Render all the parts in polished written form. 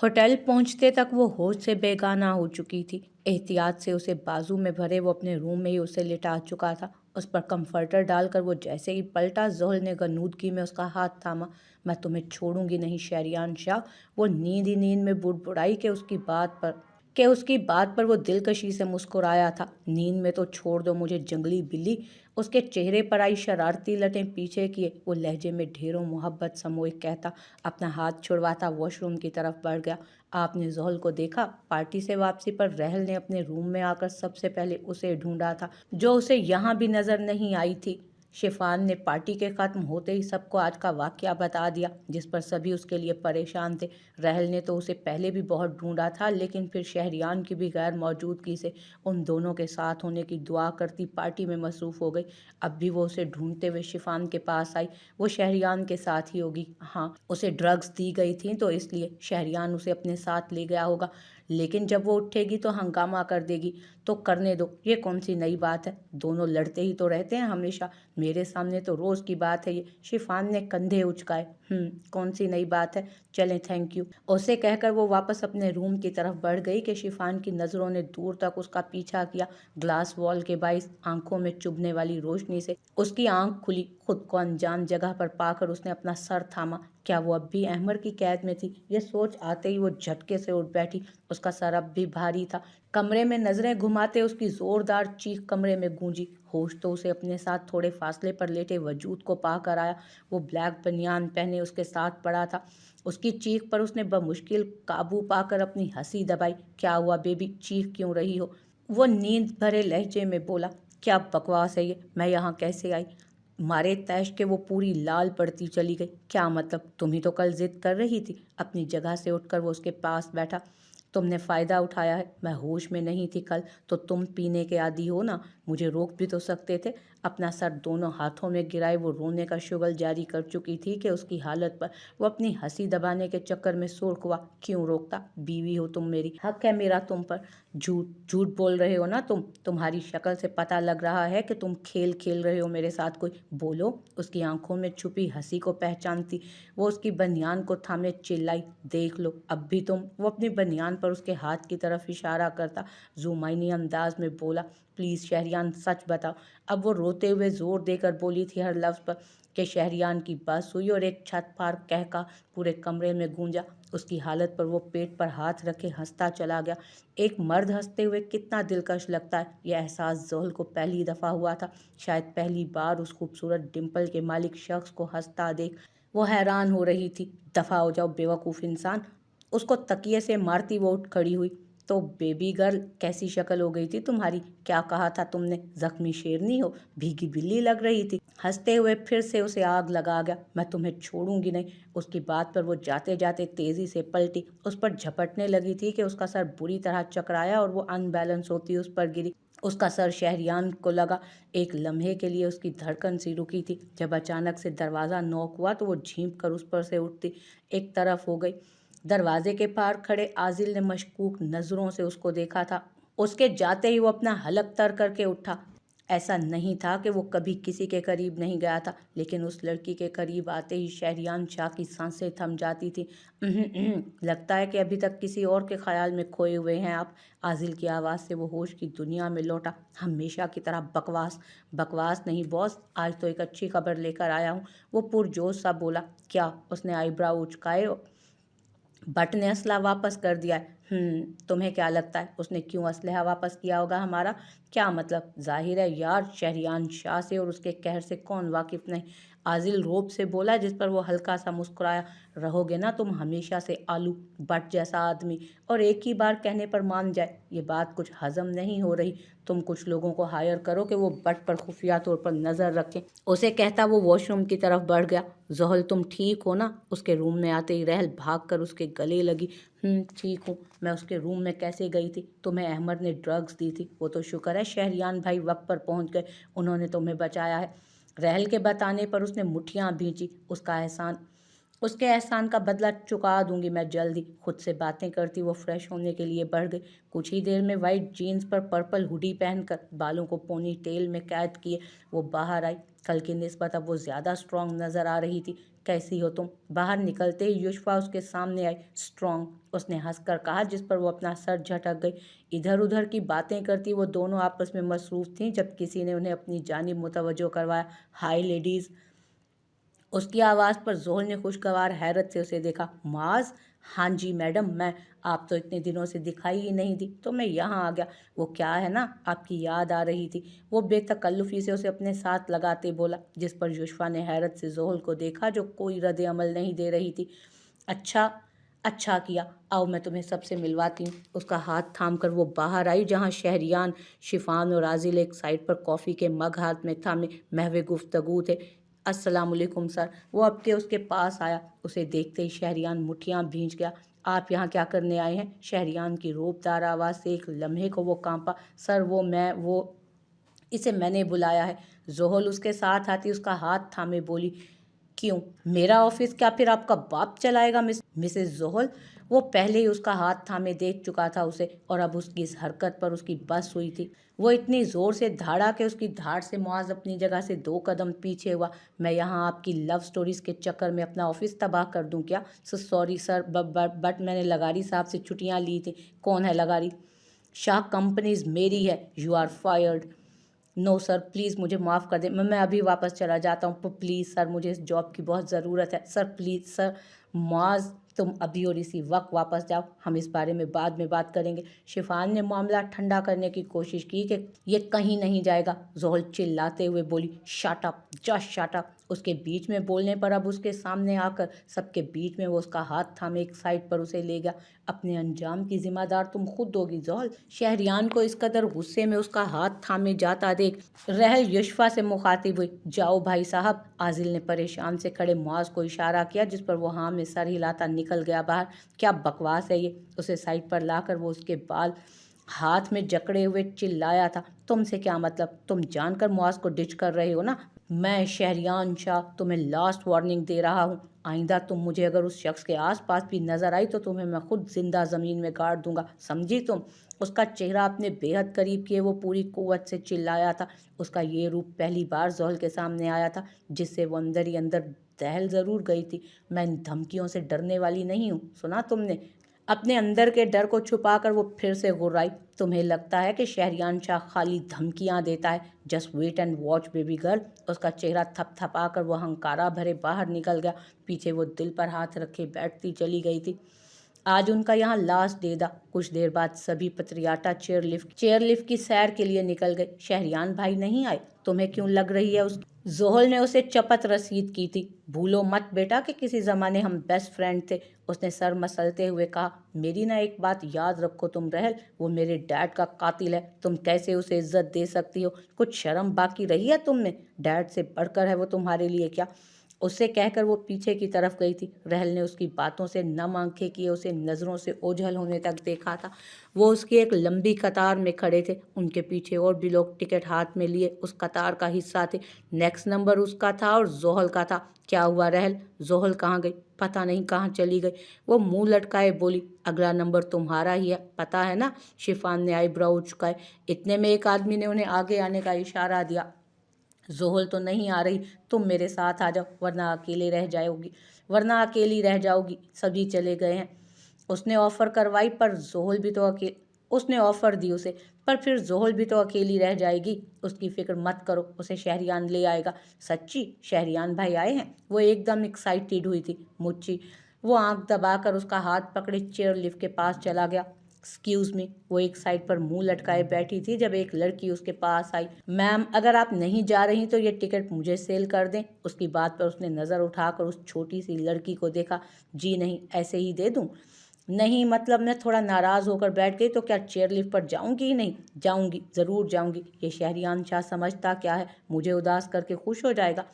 Hotel पहुंचते तक वो होश से बेगाना हो चुकी थी। एहतियात से उसे बाजू में भरे वो अपने रूम में ही उसे लिटा चुका था। उस पर कंफर्टर डालकर वो जैसे ही पलटा, जोहल ने गनूदगी में उसका हाथ थामा। मैं तुम्हें छोड़ूंगी नहीं शहरियान शाह। वो नींद ही नींद में बुड़बुड़ाई के उसकी बात पर वो दिलकशी से मुस्कुराया था। नींद में तो छोड़ दो मुझे जंगली बिल्ली। उसके चेहरे पर आई शरारती लटें पीछे किए वो लहजे में ढेरों मोहब्बत समोए कहता, अपना हाथ छुड़वाता वॉशरूम की तरफ बढ़ गया। आपने जोहल को देखा? पार्टी से वापसी पर रहल ने अपने रूम में आकर सबसे पहले उसे ढूंढा था, जो उसे यहाँ भी नजर नहीं आई थी। शिफान ने पार्टी के खत्म होते ही सबको आज का वाकया बता दिया, जिस पर सभी उसके लिए परेशान थे। रहल ने तो उसे पहले भी बहुत ढूंढा था, लेकिन फिर शहरियान की भी गैर मौजूदगी से उन दोनों के साथ होने की दुआ करती पार्टी में मसरूफ़ हो गई। अब भी वो उसे ढूंढते हुए शिफान के पास आई। वो शहरियान के साथ ही होगी। हाँ, उसे ड्रग्स दी गई थी तो इसलिए शहरियान उसे अपने साथ ले गया होगा। लेकिन जब वो उठेगी तो हंगामा कर देगी। तो करने दो, ये कौन सी नई बात है? दोनों लड़ते ही तो रहते हैं हमेशा। मेरे सामने तो रोज़ की बात है ये। शिफान ने कंधे उचकाए। कौन सी नई बात है? चलें, थैंक यू। उसे कहकर वो वापस अपने रूम की तरफ बढ़ गई कि शिफान की नज़रों ने दूर तक उसका पीछा किया। ग्लास वॉल के बाइस आंखों में चुभने वाली रोशनी से उसकी आंख खुली। खुद को अनजान जगह पर पाकर उसने अपना सर थामा। क्या वो अब भी अहमर की कैद में थी? ये सोच आते ही वो झटके से उठ बैठी। उसका सर अब भी भारी था। कमरे में नजरें घुमाते उसकी जोरदार चीख कमरे में गूंजी। होश तो उसे अपने साथ थोड़े फासले पर लेटे वजूद को पा कर आया। वो ब्लैक बनियान पहने उसके साथ पड़ा था। उसकी चीख पर उसने बमुश्किल काबू पाकर अपनी हंसी दबाई। क्या हुआ बेबी, चीख क्यों रही हो? वो नींद भरे लहजे में बोला। क्या बकवास है ये? मैं यहाँ कैसे आई? मारे तैश के वो पूरी लाल पड़ती चली गई। क्या मतलब? तुम ही तो कल जिद कर रही थी। अपनी जगह से उठकर वो उसके पास बैठा। तुमने फ़ायदा उठाया है। मैं होश में नहीं थी कल, तो तुम पीने के आदी हो ना। मुझे रोक भी तो सकते थे। अपना सर दोनों हाथों में गिराए वो रोने का शुगल जारी कर चुकी थी कि उसकी हालत पर वो अपनी हंसी दबाने के चक्कर में सुर्ख हुआ। क्यों रोकता? बीवी हो तुम मेरी, हक है मेरा तुम पर। झूठ झूठ बोल रहे हो ना तुम। तुम्हारी शक्ल से पता लग रहा है कि तुम खेल खेल रहे हो मेरे साथ। कोई बोलो। उसकी आंखों में छुपी हंसी को पहचानती वो उसकी बनियान को थामे चिल्लाई। देख लो अब भी तुम। वो अपनी बनियान पर उसके हाथ की तरफ इशारा करता जुमाइनी अंदाज में बोला, प्लीज़ शहरियान सच बताओ। अब वो रोते हुए जोर देकर बोली थी हर लफ्ज़ पर कि शहरियान की बस हुई और एक छत पार कहका पूरे कमरे में गूंजा। उसकी हालत पर वो पेट पर हाथ रखे हंसता चला गया। एक मर्द हंसते हुए कितना दिलकश लगता है। यह एहसास जोहल को पहली दफ़ा हुआ था। शायद पहली बार उस खूबसूरत डिम्पल के मालिक शख्स को हंसता देख वो हैरान हो रही थी। दफ़ा हो जाओ बेवकूफ़ इंसान। उसको तकिए से मारती वो उठ खड़ी हुई। तो बेबी गर्ल, कैसी शक्ल हो गई थी तुम्हारी? क्या कहा था तुमने? जख्मी शेरनी हो, भीगी बिल्ली लग रही थी। हंसते हुए फिर से उसे आग लगा गया। मैं तुम्हें छोड़ूंगी नहीं। उसकी बात पर वो जाते जाते तेजी से पलटी, उस पर झपटने लगी थी कि उसका सर बुरी तरह चकराया और वो अनबैलेंस होती उस पर गिरी। उसका सर शहरियान को लगा। एक लम्हे के लिए उसकी धड़कन सी रुकी थी। जब अचानक से दरवाज़ा नॉक हुआ तो वो झींप कर उस पर से उठती एक तरफ हो गई। दरवाजे के पार खड़े आजिल ने मशकूक नज़रों से उसको देखा था। उसके जाते ही वो अपना हलक तर करके उठा। ऐसा नहीं था कि वो कभी किसी के करीब नहीं गया था, लेकिन उस लड़की के करीब आते ही शहरियान शाह की सांसें थम जाती थी। लगता है कि अभी तक किसी और के ख्याल में खोए हुए हैं आप। आजिल की आवाज़ से वो होश की दुनिया में लौटा। हमेशा की तरह बकवास। बकवास नहीं बॉस, आज तो एक अच्छी खबर लेकर आया हूँ। वो पुरजोश सा बोला। क्या? उसने आईब्राउ उचकाए। बट ने असला वापस कर दिया है। तुम्हें क्या लगता है उसने क्यों असलहा वापस किया होगा हमारा? क्या मतलब? जाहिर है यार, शहरियान शाह से और उसके कहर से कौन वाकिफ नहीं। आजिल रोब से बोला, जिस पर वो हल्का सा मुस्कुराया। रहोगे ना तुम हमेशा से आलू बट जैसा आदमी, और एक ही बार कहने पर मान जाए। ये बात कुछ हजम नहीं हो रही। तुम कुछ लोगों को हायर करो कि वो बट पर खुफिया तौर पर नज़र रखें। उसे कहता वो वॉशरूम की तरफ बढ़ गया। जोहल तुम ठीक हो ना? उसके रूम में आते ही रहल भाग कर उसके गले लगी। ठीक हूँ। मैं उसके रूम में कैसे गई थी? तुम्हें अहमद ने ड्रग्स दी थी। वो तो शुक्र है शहरियान भाई वक्त पर पहुँच गए, उन्होंने तुम्हें बचाया है। रहल के बताने पर उसने मुठ्ठियाँ भींची। उसके एहसान का बदला चुका दूंगी मैं जल्द ही। खुद से बातें करती वो फ्रेश होने के लिए बढ़ गई। कुछ ही देर में वाइट जीन्स पर पर्पल हुडी पहनकर बालों को पोनी टेल में कैद किए वो बाहर आई। कल की निस्बत अब वो ज़्यादा स्ट्रांग नज़र आ रही थी। कैसी हो तुम? बाहर निकलते ही युष्फा उसके सामने आई। स्ट्रॉन्ग, उसने हंसकर कहा, जिस पर वो अपना सर झटक गई। इधर उधर की बातें करती वो दोनों आपस में मसरूफ थीं जब किसी ने उन्हें अपनी जानिब मुतवज्जो करवाया। हाय लेडीज़। उसकी आवाज़ पर ज़ोहल ने खुशगवार हैरत से उसे देखा। माज? हाँ जी मैडम, मैं। आप तो इतने दिनों से दिखाई ही नहीं दी, तो मैं यहाँ आ गया। वो क्या है ना, आपकी याद आ रही थी। वो बेतकल्लुफ़ी से उसे अपने साथ लगाते बोला, जिस पर युष्फा ने हैरत से ज़ोहल को देखा जो कोई रद्द अमल नहीं दे रही थी। अच्छा, अच्छा किया, आओ मैं तुम्हें सबसे मिलवाती हूँ। उसका हाथ थाम कर वो बाहर आई, जहाँ शहरियान, शिफान और आजिल एक साइड पर कॉफ़ी के मग हाथ में थामे महवे गुफ्तगू थे। अस्सलामुअलैकुम सर। वो अब के उसके पास आया। उसे देखते ही शहरियान मुठियाँ भींच गया। आप यहाँ क्या करने आए हैं? शहरियान की रोबदार आवाज़ से एक लम्हे को वो कांपा। सर वो इसे मैंने बुलाया है। जोहल उसके साथ आती उसका हाथ थामे बोली, क्यों? मेरा ऑफिस क्या फिर आपका बाप चलाएगा मिसेस जोहल? वो पहले ही उसका हाथ थामे देख चुका था उसे, और अब उसकी इस हरकत पर उसकी बस हुई थी। वो इतनी ज़ोर से धाड़ा कि उसकी धाड़ से मुआज अपनी जगह से 2 कदम पीछे हुआ। मैं यहाँ आपकी लव स्टोरीज़ के चक्कर में अपना ऑफिस तबाह कर दूँ क्या? सॉरी सर, बट मैंने लगारी साहब से छुट्टियाँ ली थी। कौन है लगारी? शाह कंपनीज मेरी है। You are fired. No sir, please मुझे माफ़ कर दें। मैं अभी वापस चला जाता हूँ। प्लीज़ सर, मुझे इस जॉब की बहुत ज़रूरत है। Sir please sir. मुआज़, तुम अभी और इसी वक्त वापस जाओ, हम इस बारे में बाद में बात करेंगे। शिफान ने मामला ठंडा करने की कोशिश की कि ये कहीं नहीं जाएगा। जोहल चिल्लाते हुए बोली, shut up, just shut up. उसके बीच में बोलने पर अब उसके सामने आकर सबके बीच में वो उसका हाथ थामे एक साइड पर उसे ले गया। अपने अंजाम की जिम्मेदार तुम खुद होगी जोहल। शहरियान को इस कदर गुस्से में उसका हाथ थामे जाता देख रहल युष्फा से मुखातिब हुई। जाओ भाई साहब। आजिल ने परेशान से खड़े मुआज को इशारा किया, जिस पर वो हाँ में सर हिलाता निकल गया बाहर। क्या बकवास है ये? उसे साइड पर लाकर वो उसके बाल हाथ में जकड़े हुए चिल्लाया था। तुमसे क्या मतलब? तुम जानकर मुआज को डिच कर रहे हो ना? मैं शहरियान शाह तुम्हें लास्ट वार्निंग दे रहा हूँ। आइंदा तुम मुझे अगर उस शख्स के आसपास भी नजर आई तो तुम्हें मैं खुद जिंदा ज़मीन में गाड़ दूंगा, समझी तुम? उसका चेहरा अपने बेहद करीब किए वो पूरी कुव्वत से चिल्लाया था। उसका ये रूप पहली बार जोहल के सामने आया था, जिससे वो अंदर ही अंदर दहल ज़रूर गई थी। मैं इन धमकियों से डरने वाली नहीं हूँ, सुना तुमने? अपने अंदर के डर को छुपाकर वो फिर से गुर्राई। तुम्हें लगता है कि शहरियान शाह खाली धमकियां देता है? Just wait and watch baby girl. उसका चेहरा थपथपाकर वो हंकारा भरे बाहर निकल गया। पीछे वो दिल पर हाथ रखे बैठती चली गई थी। आज उनका यहाँ लास्ट डे था। कुछ देर बाद सभी पत्रियाटा चेयरलिफ्ट की सैर के लिए निकल गए। शहरियान भाई नहीं आए? तुम्हें क्यों लग रही है उस? जोहल ने उसे चपत रसीद की थी। भूलो मत बेटा कि किसी ज़माने हम बेस्ट फ्रेंड थे। उसने सर मसलते हुए कहा, मेरी ना एक बात याद रखो तुम रहल, वो मेरे डैड का कातिल है। तुम कैसे उसे इज्जत दे सकती हो? कुछ शर्म बाकी रही है तुम में? डैड से बढ़कर है वो तुम्हारे लिए क्या? उससे कहकर वो पीछे की तरफ गई थी। रहल ने उसकी बातों से नम आंखें किए उसे नज़रों से ओझल होने तक देखा था। वो उसकी एक लंबी कतार में खड़े थे। उनके पीछे और भी लोग टिकट हाथ में लिए उस कतार का हिस्सा थे। नेक्स्ट नंबर उसका था और जोहल का था। क्या हुआ रहल? जोहल कहाँ गई? पता नहीं कहाँ चली गई। वो मुंह लटकाए बोली, अगला नंबर तुम्हारा ही है, पता है ना? शिफान ने आईब्रो उचकाए। इतने में एक आदमी ने उन्हें आगे आने का इशारा दिया। जोहल तो नहीं आ रही, तुम मेरे साथ आ जाओ, वरना अकेली रह जाओगी। सभी चले गए हैं। उसने ऑफर करवाई पर जोहल भी तो अकेले उसने ऑफर दी उसे, पर फिर जोहल भी तो अकेली रह जाएगी। उसकी फिक्र मत करो, उसे शहरियान ले आएगा। सच्ची? शहरियान भाई आए हैं? वो एकदम एक्साइटेड हुई थी। मुच्ची। वो आंख दबाकर उसका हाथ पकड़े चेयर लिफ्ट के पास चला गया। Excuse me. वो एक साइड पर मुंह लटकाए बैठी थी जब एक लड़की उसके पास आई। मैम, अगर आप नहीं जा रही तो ये टिकट मुझे सेल कर दें। उसकी बात पर उसने नज़र उठाकर उस छोटी सी लड़की को देखा। जी नहीं, ऐसे ही दे दूं? नहीं मतलब मैं थोड़ा नाराज़ होकर बैठ गई तो क्या चेयर लिफ्ट पर जाऊंगी ही नहीं? जाऊंगी, ज़रूर जाऊंगी। ये शहरियान शाह समझता क्या है, मुझे उदास करके खुश हो जाएगा।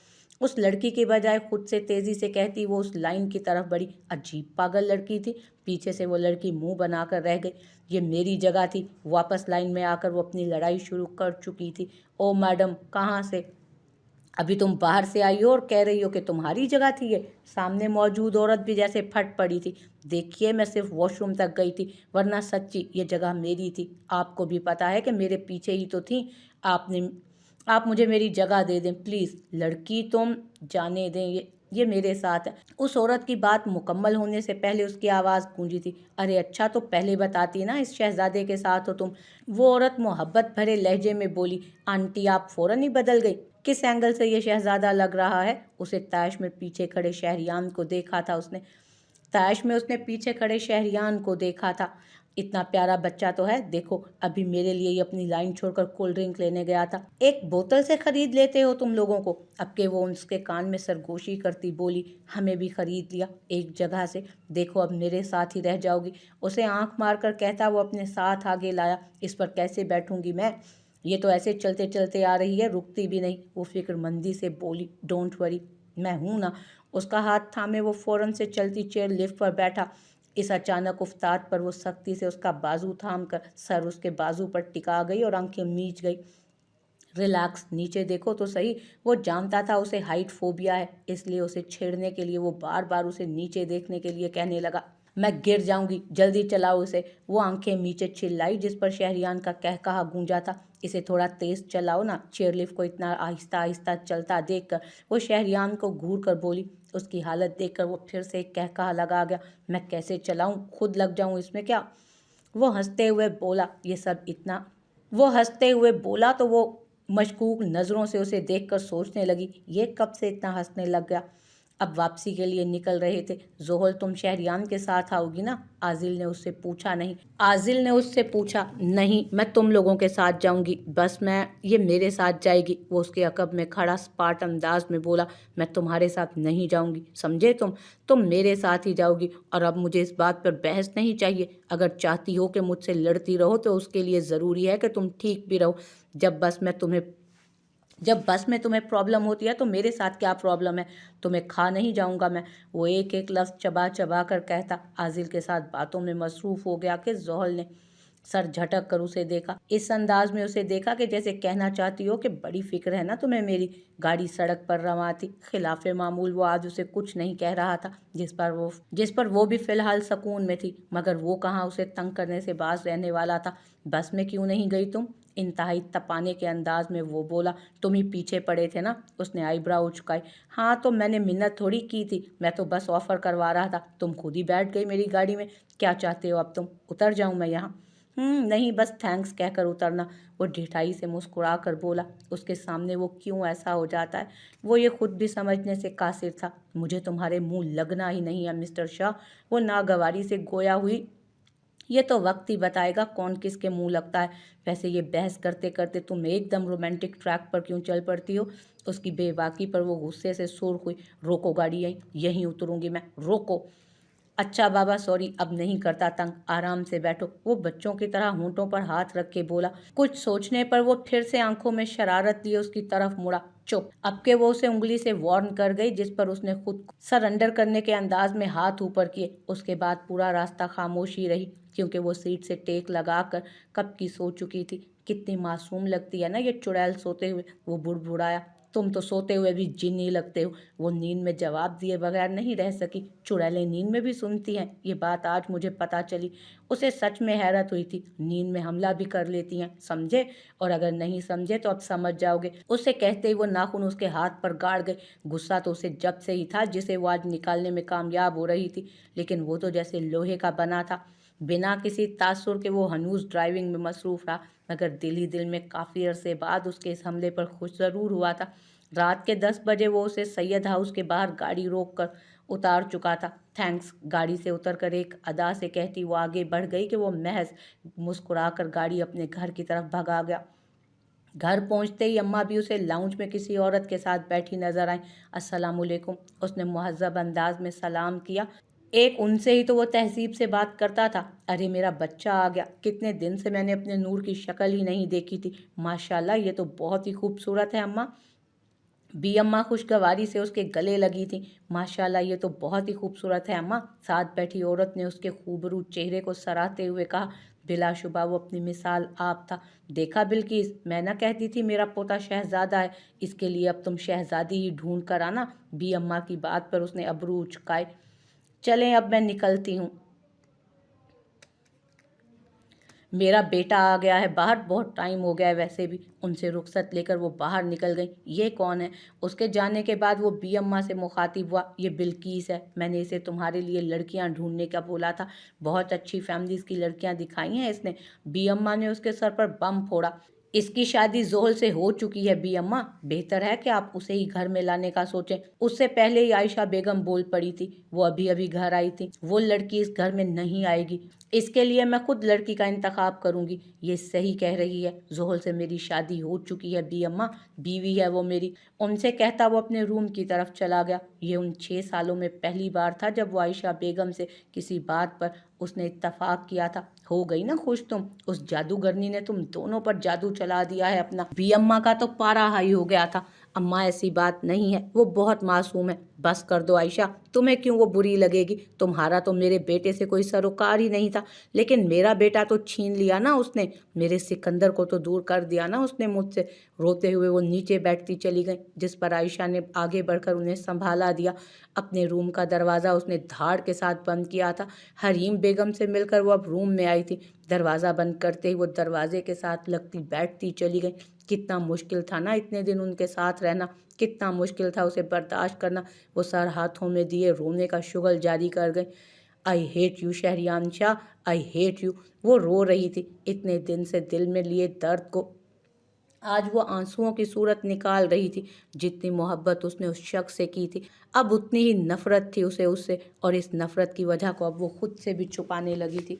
उस लड़की के बजाय खुद से तेज़ी से कहती वो उस लाइन की तरफ बढ़ी। अजीब पागल लड़की थी। पीछे से वो लड़की मुंह बनाकर रह गई। ये मेरी जगह थी। वापस लाइन में आकर वो अपनी लड़ाई शुरू कर चुकी थी। ओ मैडम, कहाँ से? अभी तुम बाहर से आई हो और कह रही हो कि तुम्हारी जगह थी ये? सामने मौजूद औरत भी जैसे फट पड़ी थी। देखिए, मैं सिर्फ वॉशरूम तक गई थी, वरना सच्ची ये जगह मेरी थी। आपको भी पता है कि मेरे पीछे ही तो थी। आप मुझे मेरी जगह दे दें प्लीज़। लड़की तुम जाने दें, ये یہ میرے ساتھ ہے۔ اس عورت کی بات مکمل ہونے سے پہلے اس کی آواز گونجی تھی، ارے اچھا تو پہلے بتاتی نا اس شہزادے کے ساتھ ہو تم۔ وہ عورت محبت بھرے لہجے میں بولی، آنٹی آپ فوراً ہی بدل گئی، کس اینگل سے یہ شہزادہ لگ رہا ہے؟ اسے طیش میں پیچھے کھڑے شہریان کو دیکھا تھا اس نے پیچھے کھڑے شہریان کو دیکھا تھا۔ اتنا پیارا بچہ تو ہے، دیکھو ابھی میرے لیے ہی اپنی لائن چھوڑ کر کولڈ ڈرنک لینے گیا تھا، ایک بوتل سے خرید لیتے ہو تم لوگوں کو۔ اب کہ وہ اس کے کان میں سرگوشی کرتی بولی، ہمیں بھی خرید لیا ایک جگہ سے، دیکھو اب میرے ساتھ ہی رہ جاؤ گی۔ اسے آنکھ مار کر کہتا وہ اپنے ساتھ آگے لایا، اس پر کیسے بیٹھوں گی میں، یہ تو ایسے چلتے چلتے آ رہی ہے، رکتی بھی نہیں۔ وہ فکر مندی سے بولی، ڈونٹ وری، میں ہوں نا۔ اس کا ہاتھ تھامے وہ فوراً سے چلتی چیئر لفٹ پر بیٹھا۔ اس اچانک افتاد پر وہ سختی سے اس کا بازو تھام کر سر اس کے بازو پر ٹکا گئی اور آنکھیں میچ گئی۔ ریلیکس، نیچے دیکھو تو صحیح۔ وہ جانتا تھا اسے ہائٹ فوبیا ہے، اس لیے اسے چھیڑنے کے لیے وہ بار بار اسے نیچے دیکھنے کے لیے کہنے لگا، میں گر جاؤں گی، جلدی چلاؤ اسے۔ وہ آنکھیں نیچے چلائی جس پر شہریان کا قہقہا گونجا تھا، اسے تھوڑا تیز چلاؤ نا۔ چیئر لفٹ کو اتنا آہستہ آہستہ چلتا دیکھ کر وہ شہریان کو گھور کر بولی۔ اس کی حالت دیکھ کر وہ پھر سے ایک قہقہا لگا گیا، میں کیسے چلاؤں، خود لگ جاؤں اس میں کیا؟ وہ ہنستے ہوئے بولا تو وہ مشکوک نظروں سے اسے دیکھ کر سوچنے لگی، یہ کب سے اتنا ہنسنے لگ گیا۔ اب واپسی کے لیے نکل رہے تھے۔ زحل تم شہریان کے ساتھ آؤ گی نا؟ عازل نے اس سے پوچھا۔ نہیں، میں تم لوگوں کے ساتھ جاؤں گی، بس یہ میرے ساتھ جائے گی۔ وہ اس کے عقب میں کھڑا سپاٹ انداز میں بولا، میں تمہارے ساتھ نہیں جاؤں گی، سمجھے تم میرے ساتھ ہی جاؤ گی، اور اب مجھے اس بات پر بحث نہیں چاہیے۔ اگر چاہتی ہو کہ مجھ سے لڑتی رہو تو اس کے لیے ضروری ہے کہ تم ٹھیک بھی رہو۔ جب بس میں تمہیں پرابلم ہوتی ہے تو میرے ساتھ کیا پرابلم ہے؟ تمہیں کھا نہیں جاؤں گا میں، وہ ایک ایک لفظ چبا چبا کر کہتا۔ عازل کے ساتھ باتوں میں مصروف ہو گیا کہ زحل نے سر جھٹک کر اسے دیکھا، اس انداز میں اسے دیکھا کہ جیسے کہنا چاہتی ہو کہ بڑی فکر ہے نا تمہیں میری۔ گاڑی سڑک پر رواں تھی، خلاف معمول وہ آج اسے کچھ نہیں کہہ رہا تھا، جس پر وہ بھی فی الحال سکون میں تھی، مگر وہ کہاں اسے تنگ کرنے سے باز رہنے والا تھا۔ بس میں کیوں نہیں گئی تم؟ انتہائی تپانے کے انداز میں وہ بولا، تم ہی پیچھے پڑے تھے نا؟ اس نے آئی براؤ اچکائی۔ ہاں تو میں نے منت تھوڑی کی تھی، میں تو بس آفر کروا رہا تھا، تم خود ہی بیٹھ گئی میری گاڑی میں۔ کیا چاہتے ہو اب تم؟ اتر جاؤں میں یہاں؟ نہیں، بس تھینکس کہہ کر اترنا۔ وہ ڈھٹائی سے مسکرا کر بولا، اس کے سامنے وہ کیوں ایسا ہو جاتا ہے، وہ یہ خود بھی سمجھنے سے قاصر تھا۔ مجھے تمہارے منہ لگنا ہی نہیں ہے مسٹر شاہ۔ وہ ناگواری سے گویا ہوئی، یہ تو وقت ہی بتائے گا کون کس کے منہ لگتا ہے۔ ویسے یہ بحث کرتے کرتے تم ایک دم رومانٹک ٹریک پر کیوں چل پڑتی ہو؟ اس کی بے باکی پر وہ غصے سے سرخ ہوئی۔ روکو گاڑی، یہیں اتروں گی میں، روکو۔ اچھا بابا سوری، اب نہیں کرتا تنگ، آرام سے بیٹھو۔ وہ بچوں کی طرح ہونٹوں پر ہاتھ رکھ کے بولا۔ کچھ سوچنے پر وہ پھر سے آنکھوں میں شرارت لیے اس کی طرف مڑا۔ چپ! اب کہ وہ اسے انگلی سے وارن کر گئی، جس پر اس نے خود کو سرنڈر کرنے کے انداز میں ہاتھ اوپر کیے۔ اس کے بعد پورا راستہ خاموشی رہی، کیونکہ وہ سیٹ سے ٹیک لگا کر کب کی سو چکی تھی۔ کتنی معصوم لگتی ہے نا یہ چڑیل سوتے ہوئے، وہ بڑبڑایا۔ تم تو سوتے ہوئے بھی جنی لگتے ہو۔ وہ نیند میں جواب دیے بغیر نہیں رہ سکی، چڑیلیں نیند میں بھی سنتی ہیں، یہ بات آج مجھے پتہ چلی۔ اسے سچ میں حیرت ہوئی تھی، نیند میں حملہ بھی کر لیتی ہیں، سمجھے؟ اور اگر نہیں سمجھے تو اب سمجھ جاؤ گے۔ اسے کہتے ہی وہ ناخن اس کے ہاتھ پر گاڑ گئے۔ غصہ تو اسے جب سے ہی تھا جسے وہ آج نکالنے میں کامیاب ہو رہی تھی، لیکن وہ تو جیسے لوہے کا بنا تھا۔ بنا کسی تاثر کے وہ ہنوز ڈرائیونگ میں مصروف رہا، مگر دل ہی دل میں کافی عرصے بعد اس کے اس حملے پر خوش ضرور ہوا تھا۔ رات کے 10 بجے وہ اسے سید ہاؤس کے باہر گاڑی روک کر اتار چکا تھا۔ تھینکس، گاڑی سے اتر کر ایک ادا سے کہتی وہ آگے بڑھ گئی کہ وہ محض مسکرا کر گاڑی اپنے گھر کی طرف بھگا گیا۔ گھر پہنچتے ہی اماں بھی اسے لاؤنج میں کسی عورت کے ساتھ بیٹھی نظر آئیں۔ السلام علیکم، اس نے مہذب انداز میں سلام کیا۔ ایک ان سے ہی تو وہ تہذیب سے بات کرتا تھا۔ ارے میرا بچہ آ گیا، کتنے دن سے میں نے اپنے نور کی شکل ہی نہیں دیکھی تھی۔ ماشاءاللہ، یہ تو بہت ہی خوبصورت ہے اماں۔ بی اماں خوشگواری سے اس کے گلے لگی تھی۔ ماشاءاللہ، یہ تو بہت ہی خوبصورت ہے اماں۔ ساتھ بیٹھی عورت نے اس کے خوبرو چہرے کو سراہتے ہوئے کہا۔ بلا شبہ وہ اپنی مثال آپ تھا۔ دیکھا بلقیس، میں نہ کہتی تھی میرا پوتا شہزادہ ہے، اس کے لیے اب تم شہزادی ہی ڈھونڈ کر آنا۔ بی اماں کی بات پر اس نے ابرو اچکائے۔ چلیں اب میں نکلتی ہوں۔ میرا بیٹا آ گیا ہے باہر، بہت ٹائم ہو گیا ہے ویسے بھی۔ ان سے رخصت لے کر وہ باہر نکل گئیں۔ یہ کون ہے؟ اس کے جانے کے بعد وہ بی اماں سے مخاطب ہوا، یہ بلقیس ہے، میں نے اسے تمہارے لیے لڑکیاں ڈھونڈنے کا بولا تھا، بہت اچھی فیملیز کی لڑکیاں دکھائی ہیں اس نے۔ بی اماں نے اس کے سر پر بم پھوڑا۔ اس کی شادی زحل سے ہو چکی ہے بی اماں، بہتر ہے کہ آپ اسے ہی گھر میں لانے کا سوچیں۔ اس سے پہلے ہی عائشہ بیگم بول پڑی تھی، وہ ابھی ابھی گھر آئی تھی، وہ لڑکی اس گھر میں نہیں آئے گی، اس کے لیے میں خود لڑکی کا انتخاب کروں گی۔ یہ صحیح کہہ رہی ہے، زحل سے میری شادی ہو چکی ہے بی اماں، بیوی ہے وہ میری۔ ان سے کہتا وہ اپنے روم کی طرف چلا گیا۔ یہ ان 6 سالوں میں پہلی بار تھا جب وہ عائشہ بیگم سے کسی بات پر اس نے اتفاق کیا تھا۔ ہو گئی نا خوش تم؟ اس جادوگرنی نے تم دونوں پر جادو چلا دیا ہے اپنا۔ بی اماں کا تو پارا ہائی ہو گیا تھا۔ اماں ایسی بات نہیں ہے، وہ بہت معصوم ہے، بس کر دو عائشہ، تمہیں کیوں وہ بری لگے گی؟ تمہارا تو میرے بیٹے سے کوئی سروکار ہی نہیں تھا، لیکن میرا بیٹا تو چھین لیا نا اس نے، میرے سکندر کو تو دور کر دیا نا اس نے مجھ سے۔ روتے ہوئے وہ نیچے بیٹھتی چلی گئیں، جس پر عائشہ نے آگے بڑھ کر انہیں سنبھالا دیا۔ اپنے روم کا دروازہ اس نے دھاڑ کے ساتھ بند کیا تھا۔ حریم بیگم سے مل کر وہ اب روم میں آئی تھی۔ دروازہ بند کرتے ہی وہ دروازے کے ساتھ لگتی بیٹھتی چلی گئی۔ کتنا مشکل تھا نا اتنے دن ان کے ساتھ رہنا، کتنا مشکل تھا اسے برداشت کرنا۔ وہ سر ہاتھوں میں دیے رونے کا شغل جاری کر گئی۔ I hate you Shahriyan Shah, I hate you. وہ رو رہی تھی اتنے دن سے دل میں لیے درد کو، آج وہ آنسوؤں کی صورت نکال رہی تھی۔ جتنی محبت اس نے اس شخص سے کی تھی، اب اتنی ہی نفرت تھی اسے اس سے، اور اس نفرت کی وجہ کو اب وہ خود سے بھی چھپانے لگی تھی۔